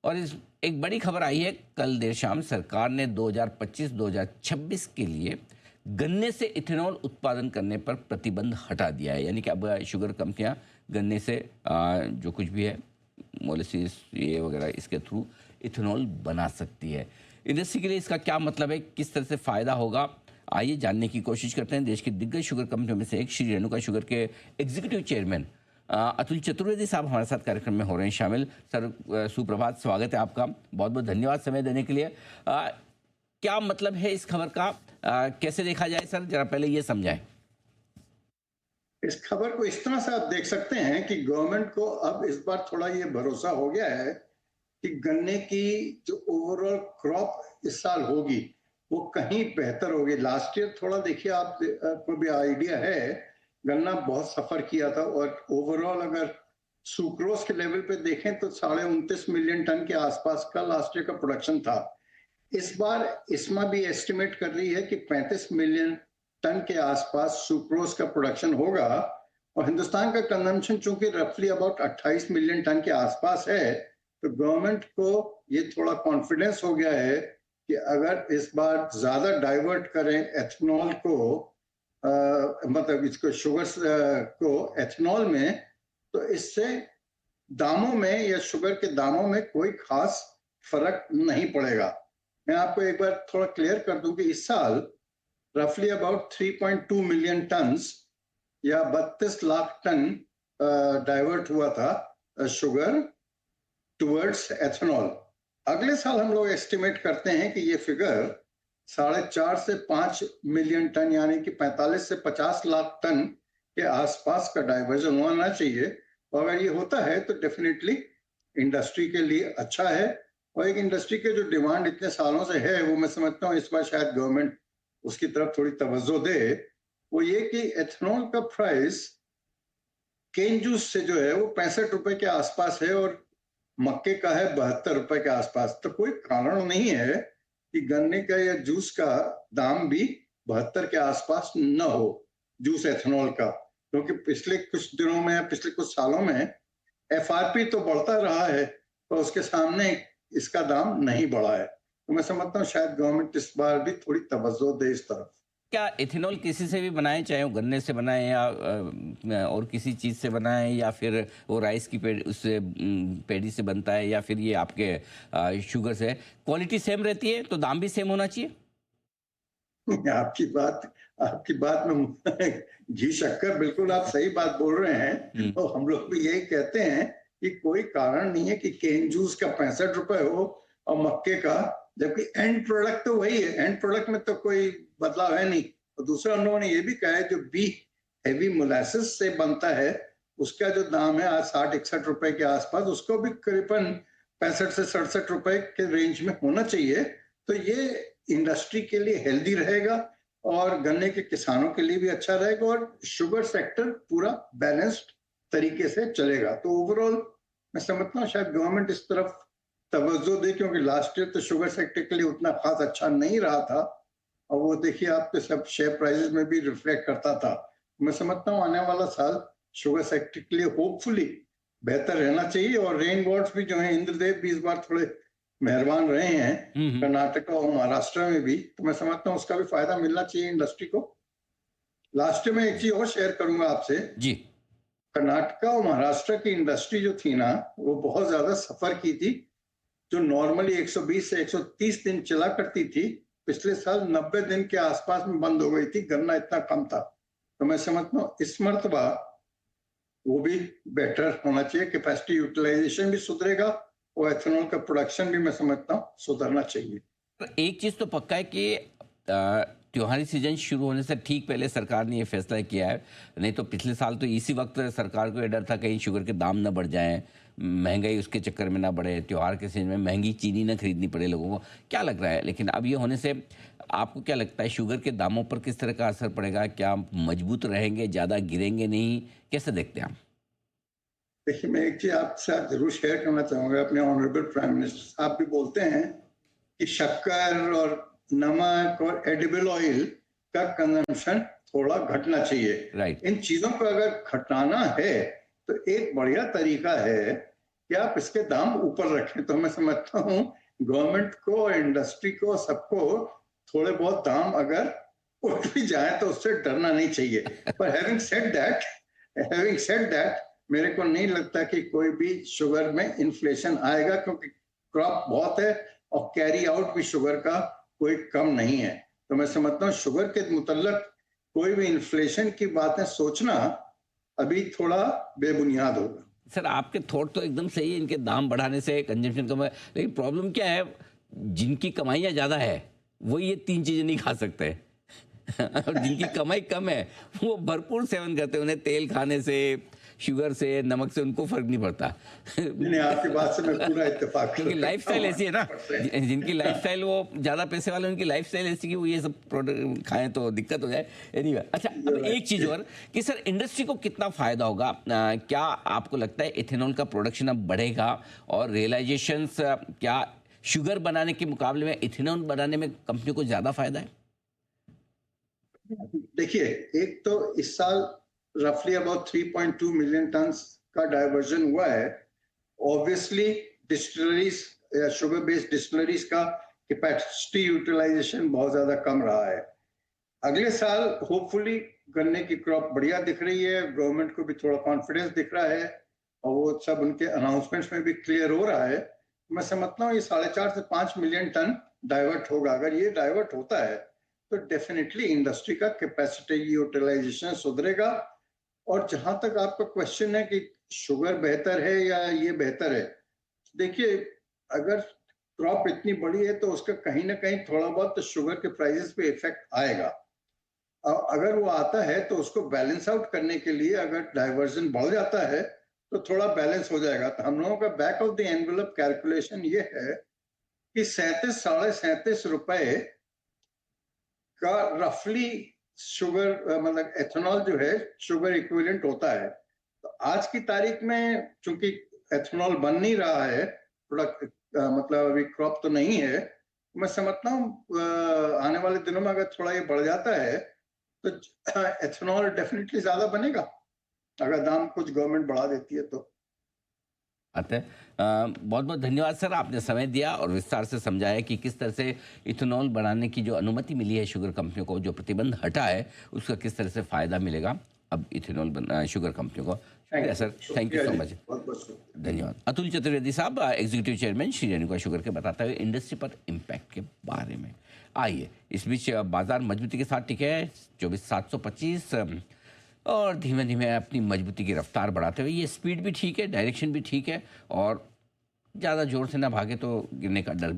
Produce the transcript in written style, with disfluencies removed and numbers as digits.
और इस एक बड़ी खबर आई है, कल देर शाम सरकार ने 2025-2026 के लिए गन्ने से इथेनॉल उत्पादन करने पर प्रतिबंध हटा दिया है। यानी कि अब शुगर कंपनियां गन्ने से जो कुछ भी है मोलेसिस ये वगैरह इसके थ्रू इथेनॉल बना सकती है। इंडस्ट्री के लिए इसका क्या मतलब है, किस तरह से फ़ायदा होगा, आइए जानने की कोशिश करते हैं। देश की दिग्गज शुगर कंपनियों में से एक श्री रेणुका शुगर के एग्जीक्यूटिव चेयरमैन अतुल चतुर्वेदी साहब हमारे साथ कार्यक्रम में हो रहे हैं शामिल। सर सुप्रभात, स्वागत है आपका, बहुत बहुत धन्यवाद समय देने के लिए। क्या मतलब है इस खबर का, कैसे देखा जाए सर, जरा पहले ये समझाएं। इस खबर को इस तरह से आप देख सकते हैं कि गवर्नमेंट को अब इस बार थोड़ा ये भरोसा हो गया है कि गन्ने की जो ओवरऑल क्रॉप इस साल होगी वो कहीं बेहतर होगी। लास्ट ईयर थोड़ा देखिए, आपको भी आइडिया है, गन्ना बहुत सफर किया था और ओवरऑल अगर सुक्रोज के लेवल पे देखें तो 29.5 मिलियन टन के आसपास का लास्ट ईयर का प्रोडक्शन था। इस बार इस्मा भी एस्टिमेट कर रही है कि 35 मिलियन टन के आसपास सुक्रोज का प्रोडक्शन होगा और हिंदुस्तान का कंजम्पशन चूंकि रफली अबाउट 28 मिलियन टन के आसपास है, तो गवर्नमेंट को ये थोड़ा कॉन्फिडेंस हो गया है कि अगर इस बार ज्यादा डाइवर्ट करें एथेनॉल को, मतलब इसको शुगर को एथेनॉल में, तो इससे दामों में या शुगर के दामों में कोई खास फर्क नहीं पड़ेगा। मैं आपको एक बार थोड़ा क्लियर कर दूं कि इस साल रफली अबाउट 3.2 मिलियन टन या 32 लाख टन डाइवर्ट हुआ था शुगर टुवर्ड्स एथेनॉल। अगले साल हम लोग एस्टिमेट करते हैं कि ये फिगर 4.5 से 5 मिलियन टन यानी कि 45 से 50 लाख टन के आसपास का डाइवर्जन होना चाहिए। और अगर ये होता है तो डेफिनेटली इंडस्ट्री के लिए अच्छा है। और एक इंडस्ट्री के जो डिमांड इतने सालों से है, वो मैं समझता हूँ इस बार शायद गवर्नमेंट उसकी तरफ थोड़ी तवज्जो दे। वो ये कि एथेनॉल का प्राइस केन जूस से जो है वो 65 रुपए के आसपास है और मक्के का है 72 रुपए के आसपास। तो कोई कारण नहीं है कि गन्ने का या जूस का दाम भी 72 के आसपास न हो, जूस एथेनॉल का, क्योंकि पिछले कुछ दिनों में, पिछले कुछ सालों में एफआरपी तो बढ़ता रहा है तो उसके सामने इसका दाम नहीं बढ़ा है। तो मैं समझता हूँ शायद गवर्नमेंट इस बार भी थोड़ी तवज्जो दे इस तरफ। क्या इथेनॉल किसी से भी बनाए, चाहे वो गन्ने से बनाए या और किसी चीज़ से बनाए, या फिर वो राइस की उससे पेड़ी से बनता है, या फिर ये आपके शुगर से, क्वालिटी सेम रहती है तो दाम भी सेम होना चाहिए? आपकी बात में घी शक्कर, बिल्कुल आप सही बात बोल रहे हैं। तो हम लोग भी यही कहते हैं कि कोई कारण नहीं है कि केन जूस का 65 रुपए हो और मक्के का, जबकि एंड प्रोडक्ट तो वही है, एंड प्रोडक्ट में तो कोई बदलाव है नहीं। और दूसरा उन्होंने ये भी कहा है जो बी हेवी मोलासिस से बनता है उसका जो दाम है आज 60-61 रुपए के आसपास, उसको भी करीबन 65 से 67 रुपए के रेंज में होना चाहिए। तो ये इंडस्ट्री के लिए हेल्दी रहेगा और गन्ने के किसानों के लिए भी अच्छा रहेगा और शुगर सेक्टर पूरा बैलेंस्ड तरीके से चलेगा। तो ओवरऑल मैं समझता हूँ शायद गवर्नमेंट इस तरफ तवज्जो दे, क्योंकि लास्ट ईयर तो शुगर सेक्टर के लिए उतना खास अच्छा नहीं रहा था और वो देखिए आपके सब शेयर प्राइसेस में भी रिफ्लेक्ट करता था। मैं समझता हूँ आने वाला साल शुगर सेक्टर के लिए होपफुली बेहतर रहना चाहिए। और रेन गॉड्स भी जो है, इंद्रदेव भी इस बार थोड़े मेहरबान रहे हैं कर्नाटक और महाराष्ट्र में भी, तो मैं समझता हूँ उसका भी फायदा मिलना चाहिए इंडस्ट्री को। लास्ट में एक चीज और शेयर करूंगा आपसे जी। कर्नाटका और महाराष्ट्र की इंडस्ट्री जो थी ना, वो बहुत ज्यादा सफर की थी। जो नॉर्मली 120 से 130 दिन चला करती थी, पिछले साल 90 दिन के आसपास में बंद हो गई थी, गन्ना इतना कम था। तो मैं समझता हूँ इस मर्तबा वो भी बेटर होना चाहिए, कैपेसिटी यूटिलाइजेशन भी सुधरेगा और एथेनॉल का प्रोडक्शन भी मैं समझता हूँ सुधरना चाहिए। तो एक चीज़ तो पक्का है कि त्योहारी सीजन शुरू होने से ठीक पहले सरकार ने ये फैसला किया है, नहीं तो पिछले साल तो इसी वक्त सरकार को ये डर था कहीं शुगर के दाम न बढ़ जाएं, महंगाई उसके चक्कर में ना बढ़े, त्योहार के सीजन में महंगी चीनी ना खरीदनी पड़े लोगों को। क्या लग रहा है, लेकिन अब ये होने से आपको क्या लगता है शुगर के दामों पर किस तरह का असर पड़ेगा? क्या मजबूत रहेंगे, ज़्यादा गिरेंगे नहीं, कैसे देखते हैं आप? देखिए, मैं एक चीज आपके साथ जरूर शेयर करना चाहूंगा। अपने ऑनरेबल प्राइम मिनिस्टर साहब भी बोलते हैं कि शक्कर और नमक और एडिबल ऑयल का कंजम्पशन थोड़ा घटना चाहिए। राइट। इन चीजों को अगर घटाना है तो एक बढ़िया तरीका है कि आप इसके दाम ऊपर रखें। तो मैं समझता हूँ गवर्नमेंट को, इंडस्ट्री को, सबको थोड़े बहुत दाम अगर उठ भी जाए तो उससे डरना नहीं चाहिए। पर हैविंग सेड दैट मेरे को नहीं लगता कि कोई भी शुगर में इन्फ्लेशन आएगा, क्योंकि क्रॉप बहुत है और कैरी आउट भी शुगर का कोई कम नहीं है। तो मैं समझता हूँ शुगर के मुतल्लक कोई भी इन्फ्लेशन की बातें सोचना अभी थोड़ा बेबुनियाद होगा। सर आपके थॉट तो एकदम सही है, इनके दाम बढ़ाने से कंजम्पशन कम है, लेकिन प्रॉब्लम क्या है, जिनकी कमाइयाँ ज़्यादा है वो ये तीन चीज़ें नहीं खा सकते और जिनकी कमाई कम है वो भरपूर सेवन करते हैं, उन्हें तेल खाने से, शुगर से, नमक से उनको फर्क नहीं पड़ता नहीं, आपकी बात से मैं पूरा इत्तेफाक क्योंकि करता लाइफस्टाइल हूँ। ऐसी है ना, जिनकी लाइफस्टाइल वो ज़्यादा पैसे वाले, उनकी लाइफस्टाइल ऐसी कि वो ये सब प्रोडक्ट खाएं तो दिक्कत हो जाए। एनीवे, अच्छा अब एक चीज़ और कि सर इंडस्ट्री को कितना फ़ायदा होगा, क्या आपको लगता है इथेनॉल का प्रोडक्शन अब बढ़ेगा और रियलाइजेशंस क्या शुगर बनाने के मुकाबले में इथेनॉल बनाने में कंपनी को ज़्यादा फायदा है? देखिए, एक तो इस साल रफली अबाउट 3.2 मिलियन टन का डाइवर्जन हुआ है। ऑब्वियसली डिस्टिलरीज या शुगर बेस्ड डिस्टिलरीज का कैपेसिटी यूटिलाइजेशन बहुत ज्यादा कम रहा है। अगले साल होपफुली गन्ने की क्रॉप बढ़िया दिख रही है, गवर्नमेंट को भी थोड़ा कॉन्फिडेंस दिख रहा है और वो सब उनके अनाउंसमेंट्स में भी क्लियर हो रहा है। मैं समझता हूँ ये 4.5 से 5 मिलियन टन डाइवर्ट होगा। अगर ये डाइवर्ट होता है तो डेफिनेटली इंडस्ट्री का कैपेसिटी यूटिलाइजेशन सुधरेगा। और जहां तक आपका क्वेश्चन है कि शुगर बेहतर है या ये बेहतर है, देखिए अगर क्रॉप इतनी बड़ी है तो उसका कहीं ना कहीं थोड़ा बहुत तो शुगर के प्राइसेस पे इफेक्ट आएगा। अगर वो आता है तो उसको बैलेंस आउट करने के लिए अगर डाइवर्जन बढ़ जाता है तो थोड़ा बैलेंस हो जाएगा। तो हम लोगों का back of the envelope calculation ये है कि 37-37.5 रुपए का रफली शुगर मतलब एथेनॉल जो है शुगर इक्विवेलेंट होता है। तो आज की तारीख में चूंकि एथेनॉल बन नहीं रहा है, प्रोडक्ट मतलब अभी क्रॉप तो नहीं है, मैं समझता हूँ आने वाले दिनों में अगर थोड़ा ये बढ़ जाता है तो एथेनॉल डेफिनेटली ज्यादा बनेगा, अगर दाम कुछ गवर्नमेंट बढ़ा देती है तो। आता है। बहुत बहुत धन्यवाद सर, आपने समय दिया और विस्तार से समझाया कि किस तरह से इथेनॉल बनाने की जो अनुमति मिली है शुगर कंपनियों को, जो प्रतिबंध हटा है उसका किस तरह से फ़ायदा मिलेगा अब इथेनॉल शुगर कंपनियों को। शुक्रिया sir, thank you so much, धन्यवाद। अतुल चतुर्वेदी साहब, executive chairman Shri Renuka sugar के, बताते हुए इंडस्ट्री पर इम्पैक्ट के बारे में। आइए, इस बीच बाजार मजबूती के साथ टिके है 24,725 और धीमे धीमे अपनी मजबूती की रफ्तार बढ़ाते हुए, ये स्पीड भी ठीक है, डायरेक्शन भी ठीक है और ज़्यादा जोर से ना भागे तो गिरने का डर